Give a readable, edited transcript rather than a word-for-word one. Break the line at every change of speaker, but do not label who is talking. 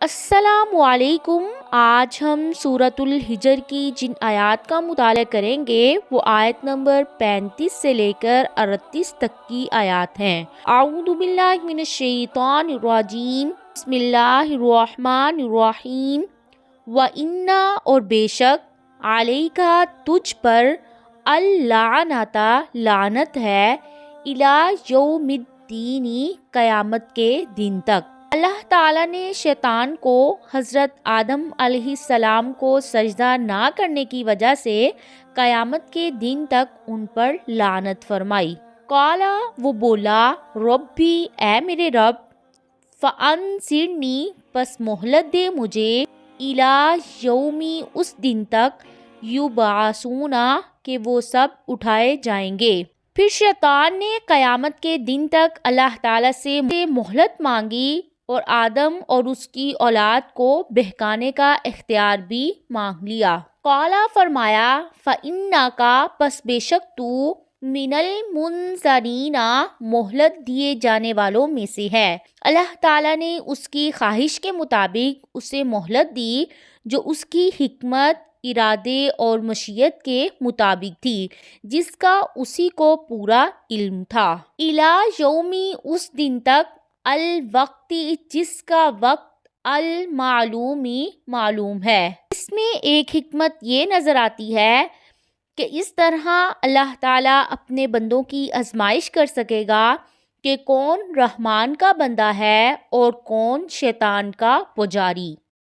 السلام علیکم۔ آج ہم سورۃ الحجر کی جن آیات کا مطالعہ کریں گے وہ آیت نمبر 35 سے لے کر 38 تک کی آیات ہیں۔ اعوذ باللہ من الشیطان الرجیم، بسم اللہ الرحمن الرحیم۔ وَإِنَّا اور بے شک، عَلَيْكَ تجھ پر، اللعنۃ لعنت ہے، الی یوم الدین قیامت کے دن تک۔ اللہ تعالیٰ نے شیطان کو حضرت آدم علیہ السلام کو سجدہ نہ کرنے کی وجہ سے قیامت کے دن تک ان پر لعنت فرمائی۔ قال وہ بولا، ربی اے میرے رب، فانظرنی پس مہلت دے مجھے، الی یومی اس دن تک، یبعثون کہ وہ سب اٹھائے جائیں گے۔ پھر شیطان نے قیامت کے دن تک اللہ تعالیٰ سے مہلت مانگی اور آدم اور اس کی اولاد کو بہکانے کا اختیار بھی مانگ لیا۔ قالا فرمایا، فَإِنَّكَ پس بے شک تو، من المنظرین مہلت دیے جانے والوں میں سے ہے۔ اللہ تعالیٰ نے اس کی خواہش کے مطابق اسے مہلت دی جو اس کی حکمت، ارادے اور مشیت کے مطابق تھی، جس کا اسی کو پورا علم تھا۔ الی یومی اس دن تک، الوقت جس کا وقت، المعلومی معلوم ہے۔ اس میں ایک حکمت یہ نظر آتی ہے کہ اس طرح اللہ تعالیٰ اپنے بندوں کی آزمائش کر سکے گا کہ کون رحمان کا بندہ ہے اور کون شیطان کا پجاری۔